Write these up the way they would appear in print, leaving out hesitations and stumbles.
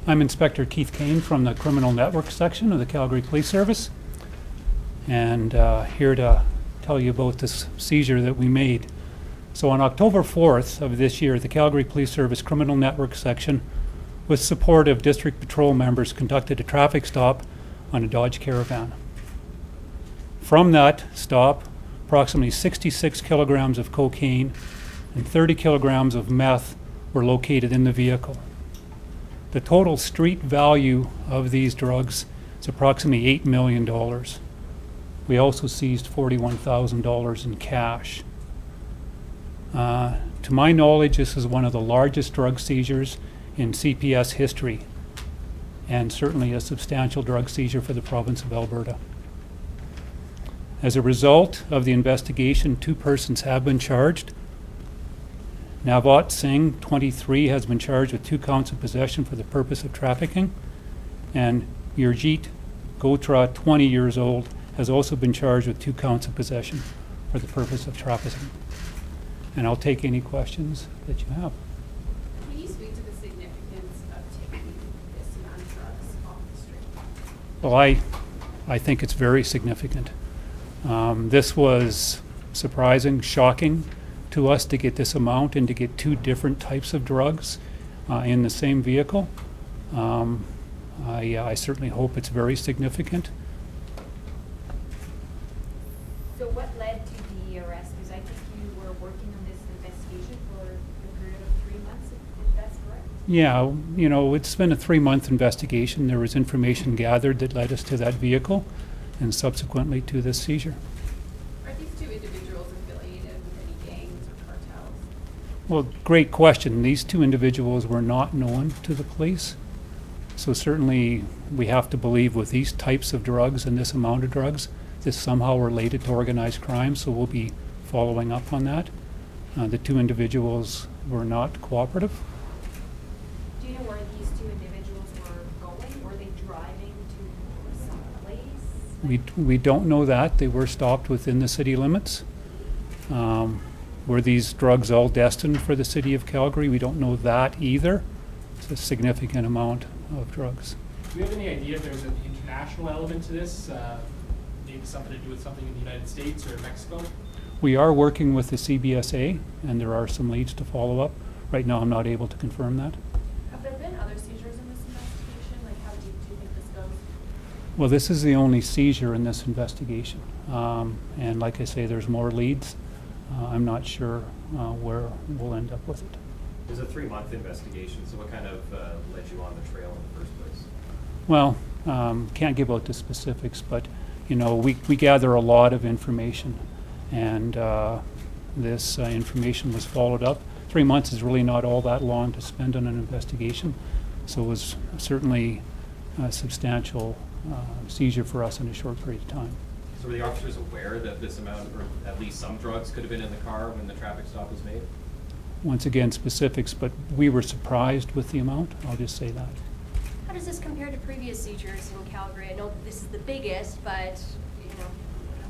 I'm Inspector Keith Kane from the Criminal Network section of the Calgary Police Service, and here to tell you about this seizure that we made. So on October 4th of this year, the Calgary Police Service Criminal Network section, with support of District Patrol members, conducted a traffic stop on a Dodge Caravan. From that stop, approximately 66 kilograms of cocaine and 30 kilograms of meth were located in the vehicle. The total street value of these drugs is approximately $8 million. We also seized $41,000 in cash. To my knowledge, this is one of the largest drug seizures in CPS history, and certainly a substantial drug seizure for the province of Alberta. As a result of the investigation, 2 persons have been charged. Navjot SINGH, 23, has been charged with 2 counts of possession for the purpose of trafficking, and Navjot Gotra, 20 years old, has also been charged with 2 counts of possession for the purpose of trafficking. And I'll take any questions that you have. Can you speak to the significance of taking this amount of drugs off the street? Well, I think it's very significant. This was surprising, shocking to us to get this amount and to get 2 different types of drugs in the same vehicle. I certainly hope it's very significant. So what led to the arrest? Because I think you were working on this investigation for a period of 3 months, if that's correct? Yeah, you know, it's been a 3-month investigation. There was information gathered that led us to that vehicle and subsequently to this seizure. Are these 2 individuals affiliated with any gangs or cartels? Well, great question. These 2 individuals were not known to the police. So certainly we have to believe with these types of drugs and this amount of drugs, this somehow related to organized crime, so we'll be following up on that. The 2 individuals were not cooperative. Do you know where these 2 individuals were going? Were they driving to some place? We don't know that. They were stopped within the city limits. Were these drugs all destined for the city of Calgary? We don't know that either. It's a significant amount of drugs. Do we have any idea if there's an international element to this? Maybe something to do with something in the United States or Mexico? We are working with the CBSA, and there are some leads to follow up. Right now, I'm not able to confirm that. Have there been other seizures in this investigation? Like, how deep do you think this goes? Well, this is the only seizure in this investigation. And like I say, there's more leads. I'm not sure where we'll end up with it. It was a 3-month investigation, so what kind of led you on the trail in the first place? Well, can't give out the specifics, but you know, we gather a lot of information, and this information was followed up. 3 months is really not all that long to spend on an investigation, so it was certainly a substantial seizure for us in a short period of time. So were the officers aware that this amount, or at least some drugs, could have been in the car when the traffic stop was made? Once again, specifics, but we were surprised with the amount. I'll just say that. How does this compare to previous seizures in Calgary? I know this is the biggest, but you know.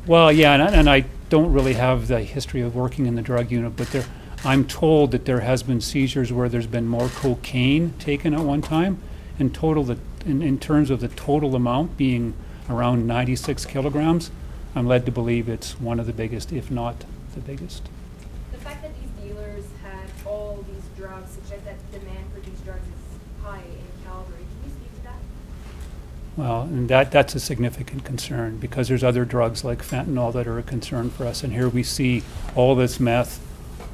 Well, yeah, and I don't really have the history of working in the drug unit, but I'm told that there has been seizures where there's been more cocaine taken at one time. In total, in terms of the total amount being around 96 kilograms, I'm led to believe it's one of the biggest, if not the biggest. The fact that these dealers had all these drugs suggests that demand for these drugs is high in Calgary. Can you speak to that? Well, and that's a significant concern because there's other drugs like fentanyl that are a concern for us. And here we see all this meth,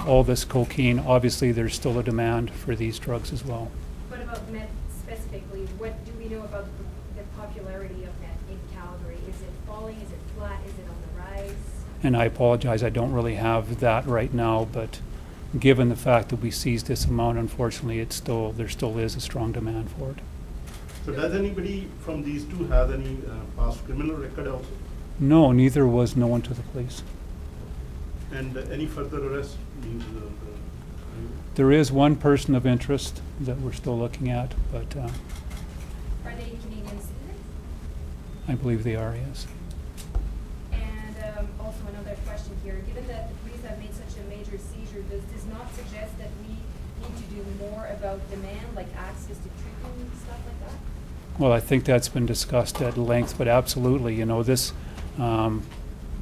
all this cocaine. Obviously, there's still a demand for these drugs as well. What about meth specifically? What do we know about the popularity of meth in Calgary? Is it falling? Is it flat? Is it on the rise? And I apologize, I don't really have that right now, but given the fact that we seized this amount, unfortunately, there still is a strong demand for it. So does anybody from these 2 have any past criminal record also? No, neither was known to the police. And any further arrests means There is one person of interest that we're still looking at, but Are they Canadian citizens? I believe they are, yes. And also another question here. Given that the police have made such a major seizure, does this not suggest that we need to do more about demand, like access to treatment and stuff like that? Well, I think that's been discussed at length, but absolutely, you know, this,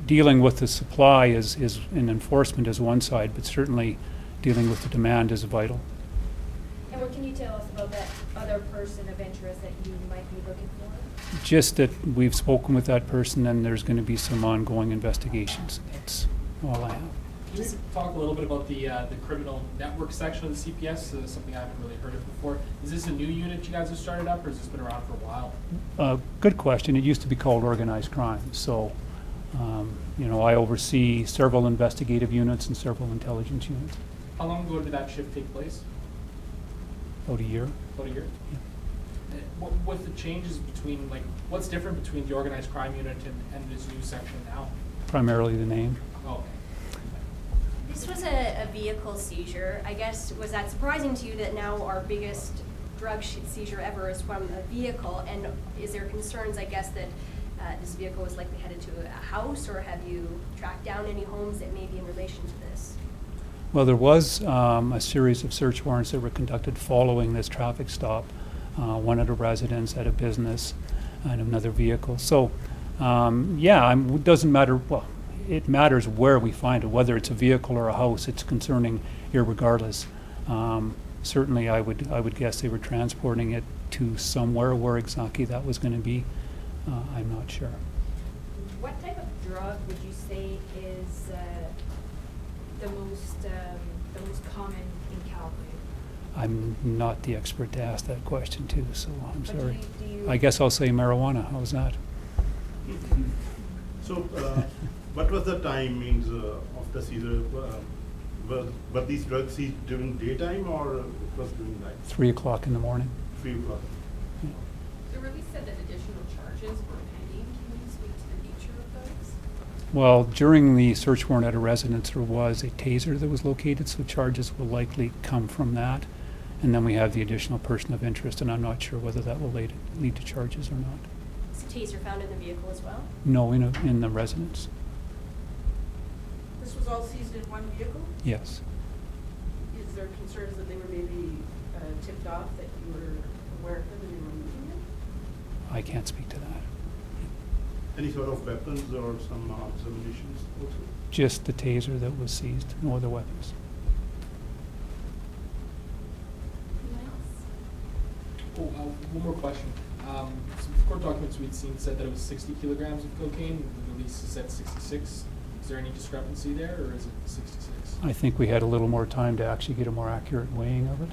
dealing with the supply is and enforcement is one side, but certainly dealing with the demand is vital. And what can you tell us about that other person of interest that you might be looking for? Just that we've spoken with that person and there's going to be some ongoing investigations. That's all I have. Can you talk a little bit about the criminal network section of the CPS, something I haven't really heard of before? Is this a new unit you guys have started up, or has this been around for a while? Good question. It used to be called organized crime. So, you know, I oversee several investigative units and several intelligence units. How long ago did that shift take place? About a year. About a year? With the changes between, like, what's different between the organized crime unit and this new section now? Primarily the name. Oh, okay. This was a vehicle seizure. I guess, was that surprising to you that now our biggest drug seizure ever is from a vehicle? And is there concerns, I guess, that this vehicle was likely headed to a house, or have you tracked down any homes that may be in relation to this? Well, there was a series of search warrants that were conducted following this traffic stop. One at a residence, at a business, and another vehicle. So, yeah, it doesn't matter. Well, it matters where we find it, whether it's a vehicle or a house. It's concerning irregardless. Certainly, I would guess they were transporting it to somewhere. Where exactly that was going to be, I'm not sure. What type of drug would you say is the most common in Calgary? I'm not the expert to ask that question too, so I'm But sorry. do you I guess I'll say marijuana. How's that? So, what was the timings of the seizure? Were these drugs seized during daytime or it was during night? 3 o'clock in the morning. 3 o'clock. The release said that additional charges were pending. Can you speak to the nature of those? Well, during the search warrant at a residence, there was a taser that was located, so charges will likely come from that. And then we have the additional person of interest, and I'm not sure whether that will lead to charges or not. Is a taser found in the vehicle as well? No, in the residence, This was all seized in one vehicle? yes. Is there concerns that they were maybe tipped off that you were aware of them and they were moving it? I can't speak to that. Any sort of weapons or some munitions also? Just the taser that was seized, no other weapons. Anyone else? Oh, one more question. Some court documents we'd seen said that it was 60 kilograms of cocaine. The release said 66. Is there any discrepancy there, or is it 66? I think we had a little more time to actually get a more accurate weighing of it.